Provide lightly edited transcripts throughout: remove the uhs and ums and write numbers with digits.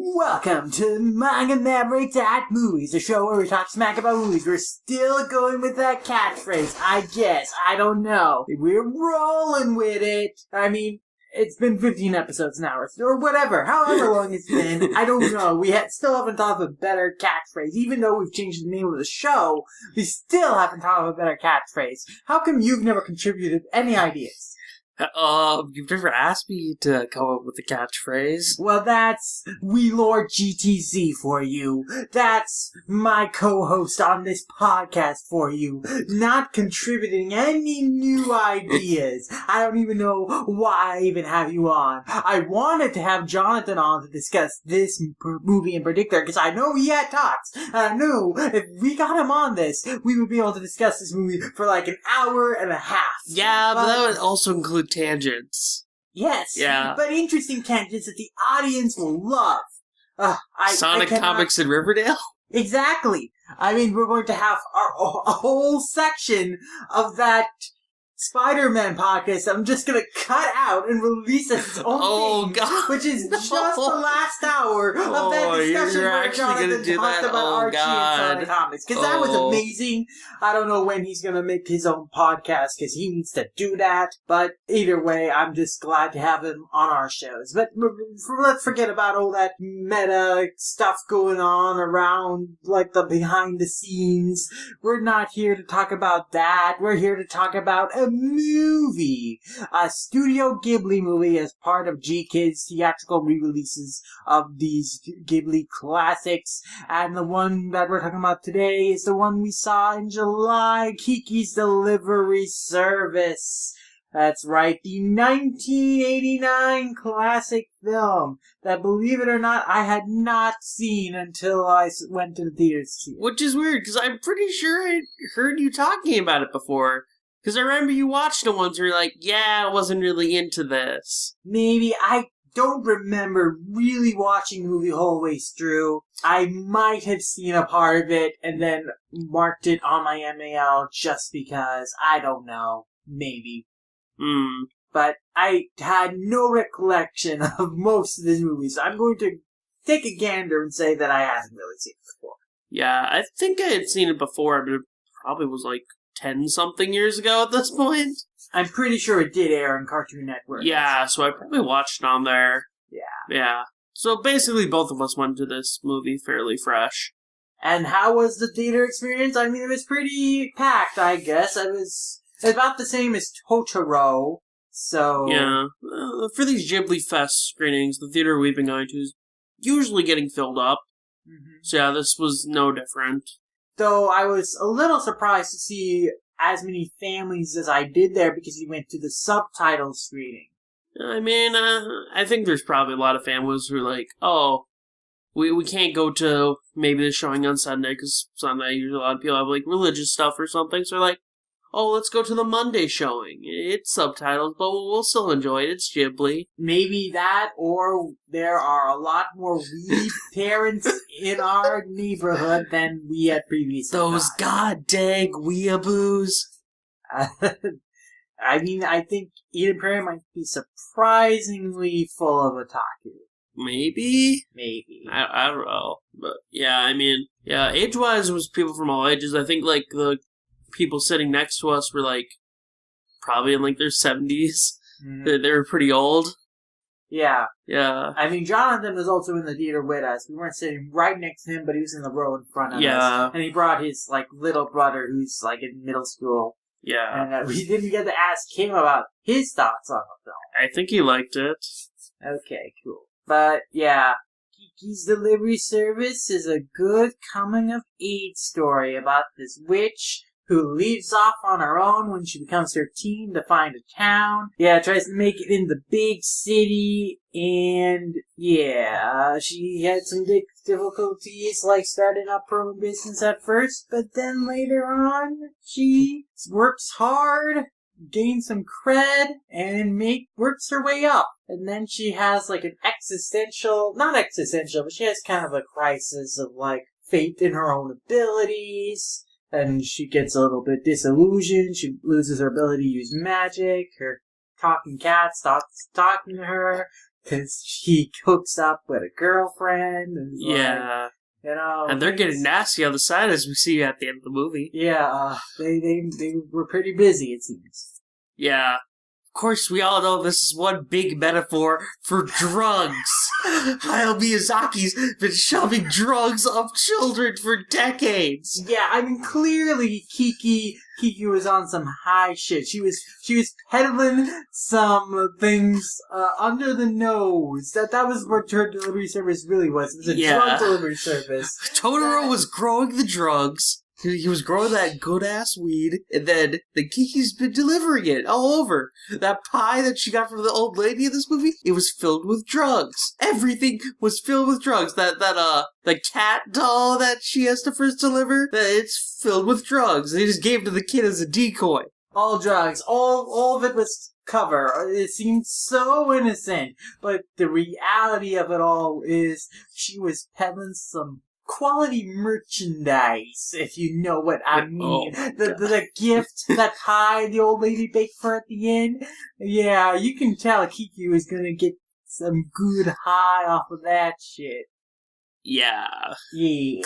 Welcome to Manga Mavericks at Movies, a show where we talk smack about movies. We're still going with that catchphrase, I guess. I don't know. We're rolling with it. I mean, it's been 15 episodes now, or whatever. However long it's been, I don't know. We still haven't thought of a better catchphrase. Even though we've changed the name of the show, we still haven't thought of a better catchphrase. How come you've never contributed any ideas? You've never asked me to come up with a catchphrase. Well, that's We Lord GTZ for you. That's my co-host on this podcast for you. Not contributing any new ideas. I don't even know why I even have you on. I wanted to have Jonathan on to discuss this movie in particular, because I know he had thoughts. And I knew if we got him on this, we would be able to discuss this movie for like an hour and a half. Yeah, but that would also include tangents. Yes. Yeah. But interesting tangents that the audience will love. Sonic Comics in Riverdale? Exactly. I mean, we're going to have a whole section of that Spider-Man podcast I'm just going to cut out and release as its own thing, God. which is just the last hour of that discussion where Jonathan talked about Archie and Sonic Comics. Because that was amazing. I don't know when he's going to make his own podcast because he needs to do that. But either way, I'm just glad to have him on our shows. But let's forget about all that meta stuff going on around, like the behind the scenes. We're not here to talk about that. We're here to talk about a movie, a Studio Ghibli movie as part of G-Kid's theatrical re-releases of these Ghibli classics, and the one that we're talking about today is the one we saw in July, Kiki's Delivery Service. That's right, the 1989 classic film that, believe it or not, I had not seen until I went to the theaters to see it. Which is weird, because I'm pretty sure I heard you talking about it before. Because I remember you watched it once where you're like, yeah, I wasn't really into this. Maybe. I don't remember really watching the movie whole way through. I might have seen a part of it and then marked it on my MAL just because. I don't know. Maybe. But I had no recollection of most of this movie, so I'm going to take a gander and say that I haven't really seen it before. Yeah, I think I had seen it before, but it probably was like 10-something years ago at this point. I'm pretty sure it did air on Cartoon Network. Yeah, so I probably watched it on there. Yeah. Yeah. So basically both of us went to this movie fairly fresh. And how was the theater experience? I mean, it was pretty packed, I guess. It was about the same as Totoro, so... Yeah. For these Ghibli Fest screenings, the theater we've been going to is usually getting filled up. Mm-hmm. So yeah, this was no different. Though I was a little surprised to see as many families as I did there because we went to the subtitle screening. I mean, I think there's probably a lot of families who are like, oh, we can't go to maybe the showing on Sunday because Sunday usually a lot of people have like religious stuff or something. So they're like, oh, let's go to the Monday showing. It's subtitles, but we'll still enjoy it. It's Ghibli. Maybe that, or there are a lot more weeb parents in our neighborhood than we had previously. Those goddamn weeaboos. I mean, I think Eden Prairie might be surprisingly full of otaku. Maybe? Maybe. I don't know. But, yeah, I mean, yeah, age-wise, it was people from all ages. I think, like, the people sitting next to us were, like, probably in, like, their 70s. Mm-hmm. They were pretty old. Yeah. Yeah. I mean, Jonathan was also in the theater with us. We weren't sitting right next to him, but he was in the row in front of us. And he brought his, like, little brother who's, like, in middle school. Yeah. And we didn't get to ask him about his thoughts on the film. I think he liked it. Okay, cool. But, yeah, Kiki's Delivery Service is a good coming-of-age story about this witch who leaves off on her own when she becomes 13 to find a town. Yeah, tries to make it in the big city, and yeah, she had some big difficulties, like starting up her own business at first, but then later on, she works hard, gains some cred, and works her way up. And then she has like an not existential, but she has kind of a crisis of like faith in her own abilities. And she gets a little bit disillusioned. She loses her ability to use magic. Her talking cat stops talking to her. because he hooks up with a girlfriend. And yeah. And they're getting nasty on the side, as we see at the end of the movie. Yeah, they were pretty busy, it seems. Yeah. Of course, we all know this is one big metaphor for drugs. Hayao Miyazaki's been shoving drugs up children for decades. Yeah, I mean, clearly Kiki was on some high shit. She was peddling some things under the nose. That was what her delivery service really was. It was a drug delivery service. Totoro was growing the drugs. He was growing that good-ass weed, and then Kiki's been delivering it all over. That pie that she got from the old lady in this movie, it was filled with drugs. Everything was filled with drugs. The cat doll that she has to first deliver, it's filled with drugs. They just gave it to the kid as a decoy. All drugs. All of it was cover. It seemed so innocent, but the reality of it all is she was peddling some quality merchandise, if you know what I mean. The gift, that pie the old lady baked for at the end. Yeah, you can tell Kiki was gonna get some good high off of that shit. Yeah. Yeah.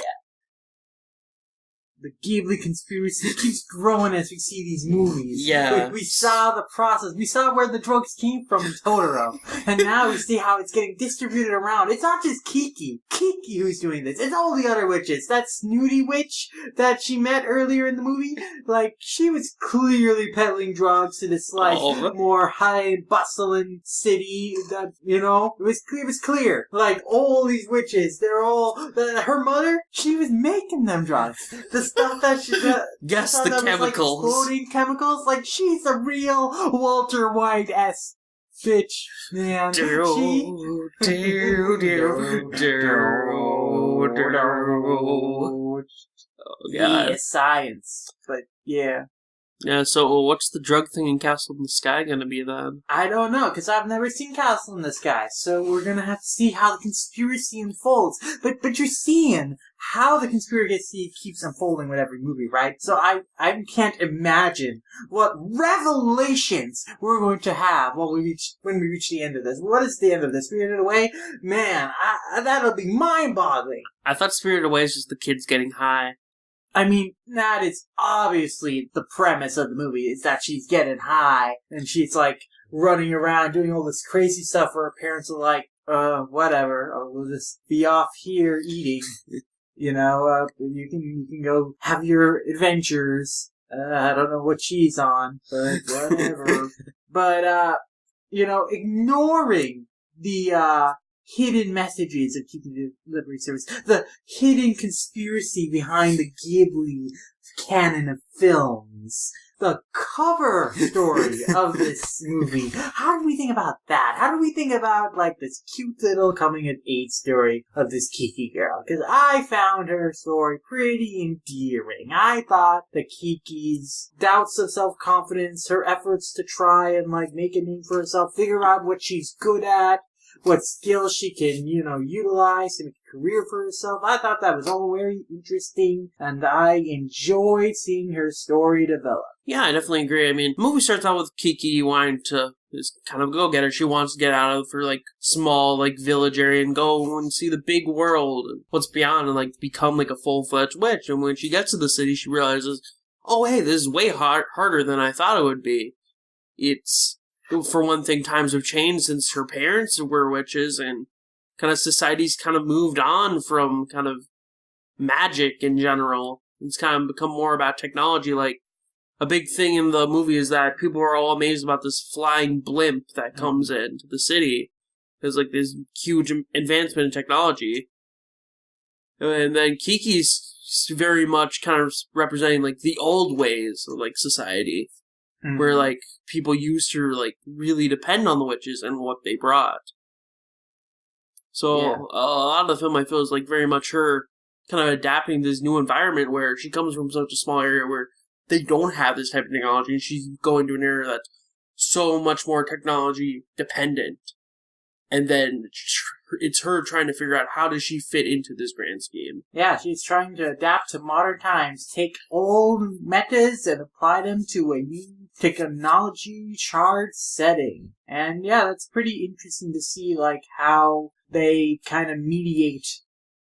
The Ghibli conspiracy keeps growing as we see these movies. Yeah. We saw the process. We saw where the drugs came from in Totoro. And now we see how it's getting distributed around. It's not just Kiki who's doing this. It's all the other witches. That snooty witch that she met earlier in the movie, like, she was clearly peddling drugs to this, like, more high bustling city that, you know, it was clear. Like, all these witches, they're all, her mother, she was making them drugs. The stuff that she guess the chemicals. Was, like, exploding chemicals. Like, she's a real Walter White-esque bitch, man. Oh, God. Yeah, science. But, yeah. Yeah, so what's the drug thing in Castle in the Sky gonna be then? I don't know, because I've never seen Castle in the Sky, so we're gonna have to see how the conspiracy unfolds. But you're seeing how the conspiracy keeps unfolding with every movie, right? So I can't imagine what revelations we're going to have when we reach the end of this. What is the end of this? Spirited Away? Man, that'll be mind-boggling. I thought Spirited Away is just the kids getting high. I mean, that is obviously the premise of the movie, is that she's getting high, and she's, like, running around doing all this crazy stuff where her parents are like, whatever, we'll just be off here eating. You know, you can go have your adventures. I don't know what she's on, but whatever. But, you know, ignoring the, hidden messages of Kiki Delivery Service, the hidden conspiracy behind the Ghibli canon of films, the cover story of this movie. How do we think about that? How do we think about, like, this cute little coming-of-age story of this Kiki girl? Because I found her story pretty endearing. I thought that Kiki's doubts of self-confidence, her efforts to try and, like, make a name for herself, figure out what she's good at, what skills she can, you know, utilize to make a career for herself. I thought that was all very interesting, and I enjoyed seeing her story develop. Yeah, I definitely agree. I mean, the movie starts out with Kiki wanting to just kind of go-getter. She wants to get out of her, like, small, like, village area and go and see the big world and what's beyond and, like, become, like, a full-fledged witch. And when she gets to the city, she realizes, oh, hey, this is way harder than I thought it would be. It's... For one thing, times have changed since her parents were witches, and kind of society's kind of moved on from kind of magic in general. It's kind of become more about technology. Like, a big thing in the movie is that people are all amazed about this flying blimp that comes into the city. There's, like, this huge advancement in technology. And then Kiki's very much kind of representing, like, the old ways of, like, society. Mm-hmm. Where, like, people used to, like, really depend on the witches and what they brought. So, yeah. A lot of the film, I feel, is, like, very much her kind of adapting to this new environment where she comes from such a small area where they don't have this type of technology, and she's going to an area that's so much more technology dependent. And then it's her trying to figure out how does she fit into this grand scheme. Yeah, she's trying to adapt to modern times, take old metas and apply them to a new technology-charged setting. And yeah, that's pretty interesting to see, like, how they kind of mediate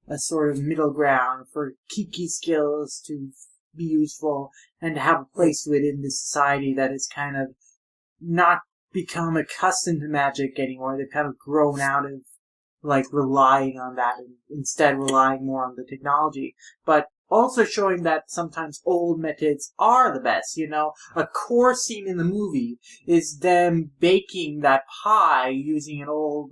a sort of middle ground for Kiki skills to be useful and to have a place within this society that is kind of not become accustomed to magic anymore. They've kind of grown out of, like, relying on that and instead relying more on the technology. But also showing that sometimes old methods are the best, you know? A core scene in the movie is them baking that pie using an old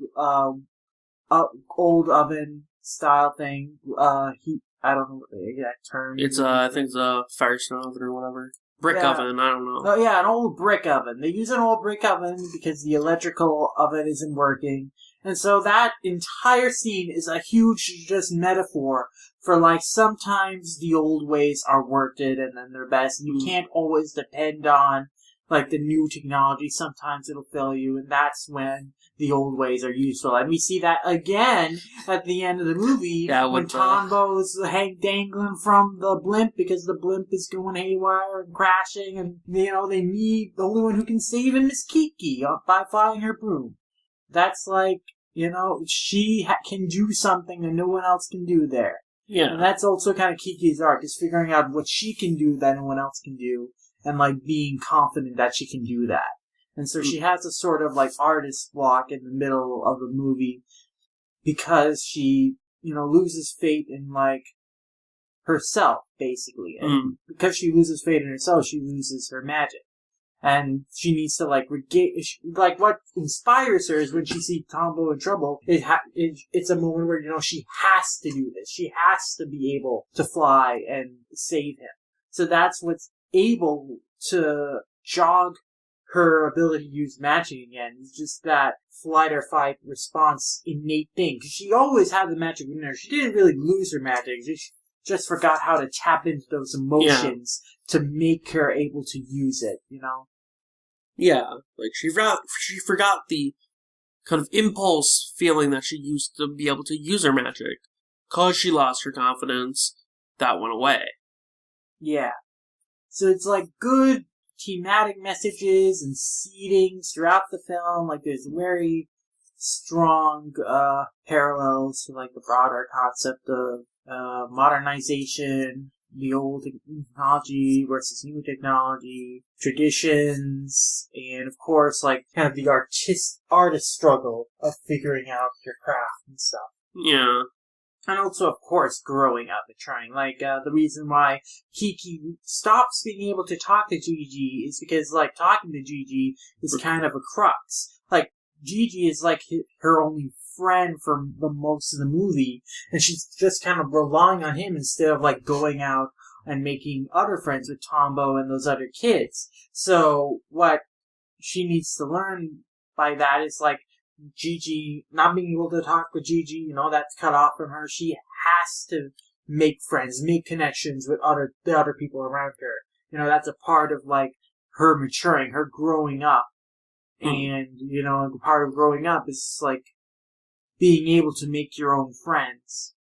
oven style thing. I don't know what the exact term is. I think it's a Firestone oven or whatever. Brick oven, I don't know. Oh, yeah, an old brick oven. They use an old brick oven because the electrical oven isn't working. And so that entire scene is a huge just metaphor for, like, sometimes the old ways are worth it and then they're best. And you can't always depend on, like, the new technology. Sometimes it'll fail you, and that's when the old ways are useful. And we see that again at the end of the movie when Tombo's dangling from the blimp because the blimp is going haywire and crashing, and, you know, they need the only one who can save him is Kiki by flying her broom. That's like, you know, she can do something that no one else can do there. Yeah. And that's also kind of Kiki's arc, is figuring out what she can do that no one else can do, and, like, being confident that she can do that. And so she has a sort of, like, artist block in the middle of the movie because she, you know, loses faith in, like, herself, basically. And because she loses faith in herself, she loses her magic. And she needs to, like, like, what inspires her is when she sees Tombo in trouble, it's a moment where, you know, she has to do this. She has to be able to fly and save him. So that's what's able to jog her ability to use magic again. It's just that flight or fight response innate thing. Because she always had the magic in her. She didn't really lose her magic. She just forgot how to tap into those emotions to make her able to use it, you know? Yeah, like she forgot the kind of impulse feeling that she used to be able to use her magic. Because she lost her confidence, that went away. Yeah. So it's like good thematic messages and seedings throughout the film. Like there's very strong parallels to like the broader concept of modernization, the old technology versus new technology, traditions, and of course like kind of the artist struggle of figuring out your craft and stuff. Yeah. And also, of course, growing up and trying. Like, the reason why Kiki stops being able to talk to Gigi is because, like, talking to Gigi is kind of a crux. Like, Gigi is, like, her only friend for the most of the movie, and she's just kind of relying on him instead of, like, going out and making other friends with Tombo and those other kids. So, what she needs to learn by that is, like, Gigi, not being able to talk with Gigi, you know, that's cut off from her. She has to make friends, make connections with the other people around her. You know, that's a part of, like, her maturing, her growing up. And, you know, part of growing up is, like, being able to make your own friends,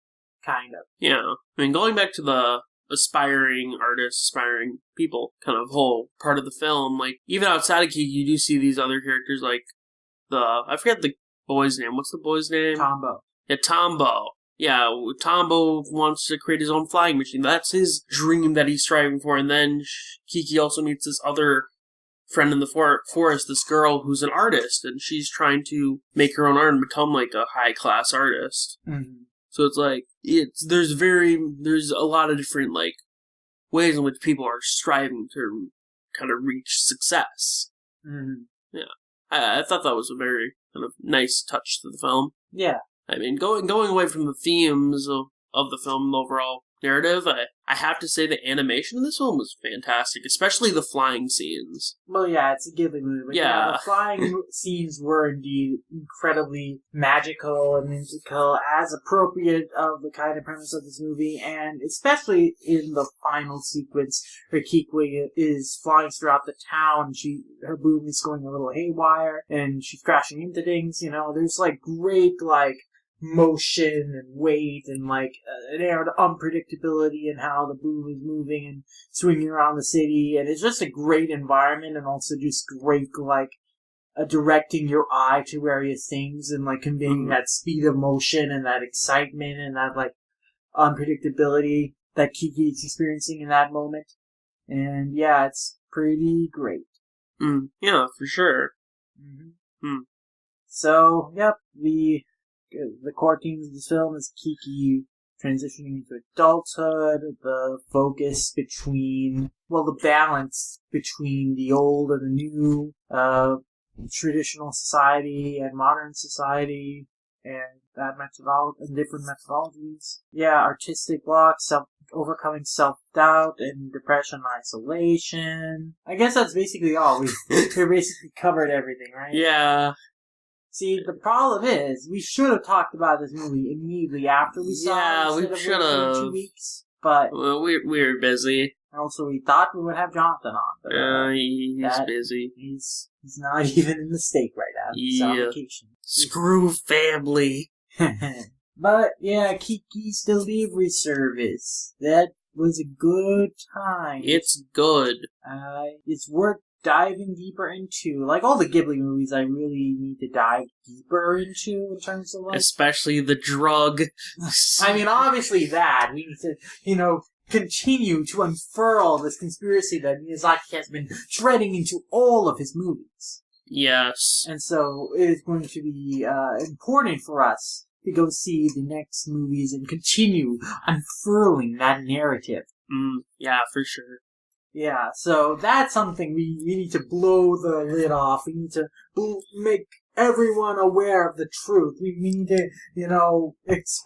kind of. Yeah. I mean, going back to the aspiring artists, aspiring people kind of whole part of the film, like, even outside of Kiki, you do see these other characters, like, I forget the boy's name. What's the boy's name? Tombo. Yeah, Tombo. Yeah, Tombo wants to create his own flying machine. That's his dream that he's striving for. And then Kiki also meets this other friend in the forest, this girl who's an artist, and she's trying to make her own art and become like a high-class artist. Mm-hmm. So it's like, there's a lot of different like ways in which people are striving to kind of reach success. Mm-hmm. Yeah. I thought that was a very kind of nice touch to the film. Yeah. I mean, going away from the themes of the film, the overall narrative, I have to say the animation in this film was fantastic, especially the flying scenes. Well, yeah, it's a Ghibli movie. But yeah, the flying scenes were indeed incredibly magical and musical, as appropriate of the kind of premise of this movie, and especially in the final sequence where Kiki is flying throughout the town, her boom is going a little haywire, and she's crashing into things, you know, there's like great, like, motion and weight and like an air of unpredictability and how the boom is moving and swinging around the city, and it's just a great environment and also just great like directing your eye to various things and like conveying that speed of motion and that excitement and that like unpredictability that Kiki is experiencing in that moment. And yeah, it's pretty great. Yeah, for sure. So, yep, the core themes of this film is Kiki transitioning into adulthood, the focus between, the balance between the old and the new, traditional society and modern society, and that and different methodologies. Yeah, artistic blocks, overcoming self-doubt and depression and isolation. I guess that's basically all. We basically covered everything, right? Yeah. See, the problem is, we should have talked about this movie immediately after we saw it. Yeah, we should have. 2 weeks, but we were busy. Also, we thought we would have Jonathan on, but he's busy. He's not even in the state right now. He's on vacation. Screw family. But yeah, Kiki's Delivery Service. That was a good time. It's good. It's worth diving deeper into. Like all the Ghibli movies, I really need to dive deeper into in terms of like... Especially the drug. I mean, obviously that. We need to, continue to unfurl this conspiracy that Miyazaki has been threading into all of his movies. Yes. And so it is going to be important for us to go see the next movies and continue unfurling that narrative. Yeah, for sure. Yeah, so that's something we need to blow the lid off. We need to make everyone aware of the truth. We need to, it's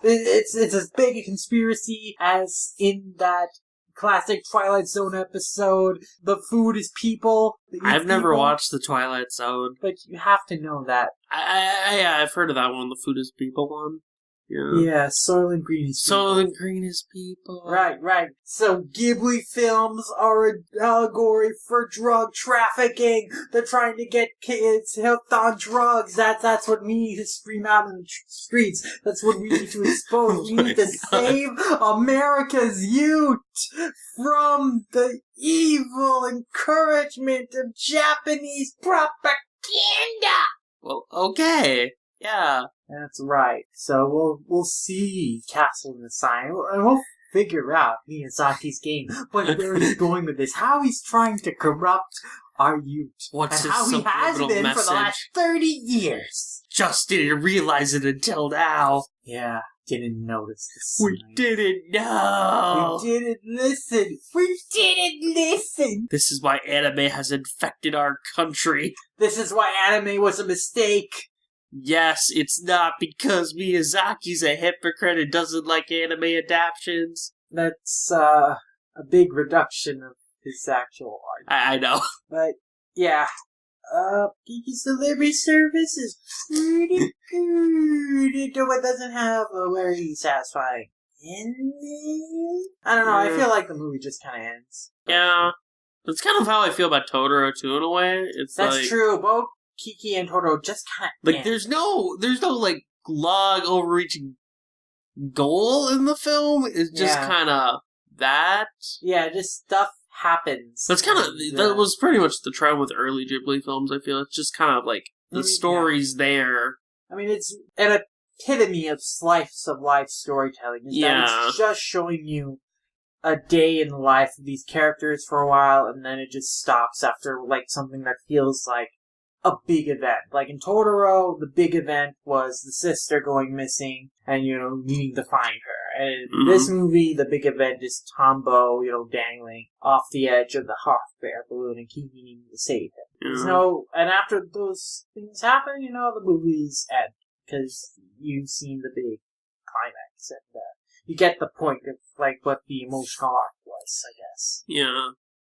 as big a conspiracy as in that classic Twilight Zone episode, The Food is People. I've never watched The Twilight Zone. But you have to know that. I've heard of that one, The Food is People one. Yeah, Soylent Green is people. Soylent Green is people. Right. So Ghibli films are an allegory for drug trafficking. They're trying to get kids hooked on drugs. That's what we need to scream out in the streets. That's what we need to expose. We need to save America's youth from the evil encouragement of Japanese propaganda. Well, okay. Yeah. That's right. So we'll see Castle in the Sign, and we'll figure out Miyazaki's game, but where he's going with this, how he's trying to corrupt our youth, and how he has been for the last 30 years. Just didn't realize it until now. Yeah, didn't notice the sign. We didn't know. We didn't listen. We didn't listen. This is why anime has infected our country. This is why anime was a mistake. Yes, it's not because Miyazaki's a hypocrite and doesn't like anime adaptations. That's a big reduction of his actual art. I know. But, yeah. Kiki's Delivery Service is pretty good, though it doesn't have a very satisfying ending. I don't know, I feel like the movie just kind of ends. Yeah. That's kind of how I feel about Totoro, too, in a way. That's true, both Kiki and Totoro just kind of end. There's no like long overreaching goal in the film. It's just kind of that. Yeah, just stuff happens. That's kind of that was pretty much the trend with early Ghibli films. I feel it's just kind of like the story's there. I mean, it's an epitome of slice of life storytelling. It's just showing you a day in the life of these characters for a while, and then it just stops after like something that feels like a big event. Like in Totoro, the big event was the sister going missing and, needing to find her. And in this movie, the big event is Tombo, dangling off the edge of the half bear balloon and Kiki needing to save him. And after those things happen, the movies end. Because you've seen the big climax and you get the point of, like, what the emotional arc was, I guess. Yeah.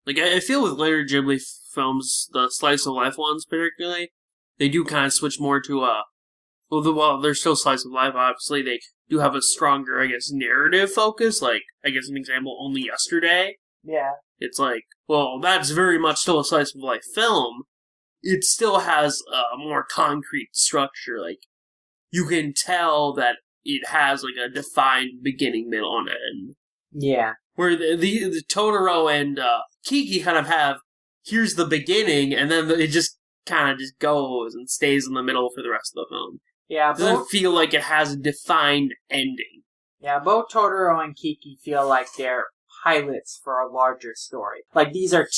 Like, I feel with later Ghibli films, the slice of life ones particularly, they do kind of switch more to they're still slice of life, obviously. They do have a stronger, I guess, narrative focus. Like, I guess an example, Only Yesterday. Yeah. It's like, well, that's very much still a slice of life film. It still has a more concrete structure. Like, you can tell that it has like a defined beginning, middle, and end. Yeah. Where the Totoro and Kiki kind of have, here's the beginning, and then it just kind of just goes and stays in the middle for the rest of the film. Yeah, It doesn't feel like it has a defined ending. Yeah, both Totoro and Kiki feel like they're pilots for a larger story. Like, these are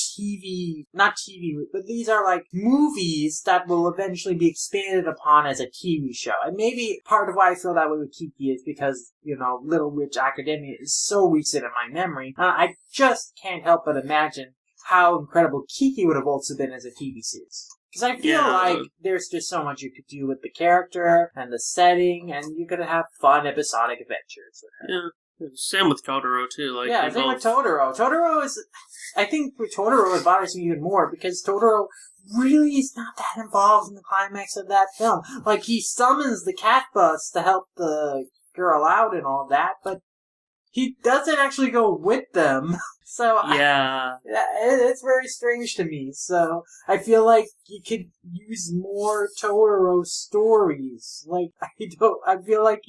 not TV, but these are like movies that will eventually be expanded upon as a TV show. And maybe part of why I feel that way with Kiki is because, Little Witch Academia is so recent in my memory. I just can't help but imagine how incredible Kiki would have also been as a TV series. Because I feel like there's just so much you could do with the character and the setting, and you could have fun episodic adventures with her. Yeah. Same with Totoro, too. Same with Totoro. Totoro is... I think with Totoro it bothers me even more, because Totoro really is not that involved in the climax of that film. Like, he summons the cat bus to help the girl out and all that, but he doesn't actually go with them. So yeah, it's very strange to me. So I feel like you could use more Totoro stories. Like, I feel like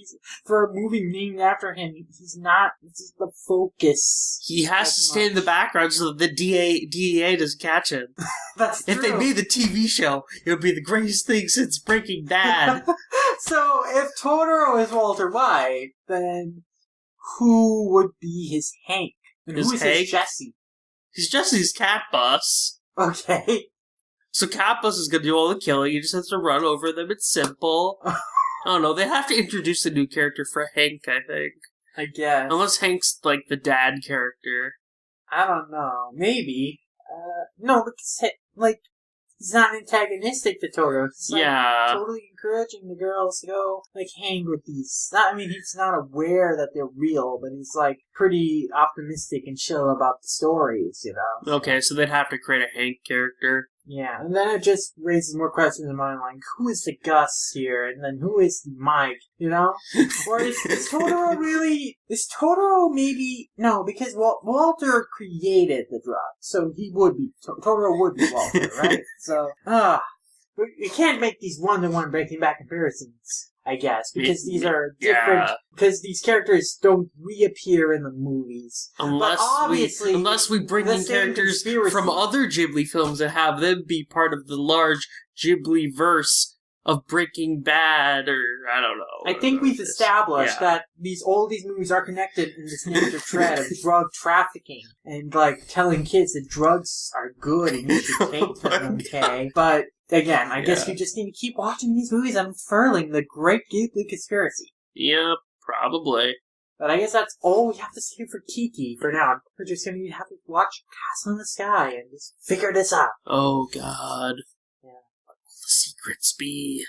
for a movie named after him, he's not the focus. He has to stay in the background so that the DEA doesn't catch him. That's true. If they made the TV show, it would be the greatest thing since Breaking Bad. So if Totoro is Walter White, then who would be his Hank? And who is his Jesse? He's Jesse's cat bus. Okay. So cat bus is going to do all the killing. He just has to run over them. It's simple. I don't know. They have to introduce a new character for Hank, I think. I guess. Unless Hank's like the dad character. I don't know. Maybe. No, because he's not antagonistic to Totoro. He's totally encouraging the girls to go hang with these. He's not aware that they're real, but he's pretty optimistic and chill about the stories, Okay, so they'd have to create a Hank character. Yeah, and then it just raises more questions in my mind, who is the Gus here, and then who is the Mike, Or is Totoro really... Is Totoro maybe... No, because Walter created the drug, so he would be... Totoro would be Walter, right? So, you can't make these one-to-one Breaking Bad comparisons, I guess, because these are different... Because these characters don't reappear in the movies. Unless we bring in characters from other Ghibli films and have them be part of the large Ghibli-verse of Breaking Bad, or I don't know. I think we've established that all these movies are connected in this narrative thread of drug trafficking and telling kids that drugs are good and you should take them, okay? But again, I guess you just need to keep watching these movies and unfurling the great Ghibli conspiracy. Yeah, probably. But I guess that's all we have to say for Kiki for now. We're just going to have to watch Castle in the Sky and just figure this out. Oh, God. Yeah. What will the secrets be?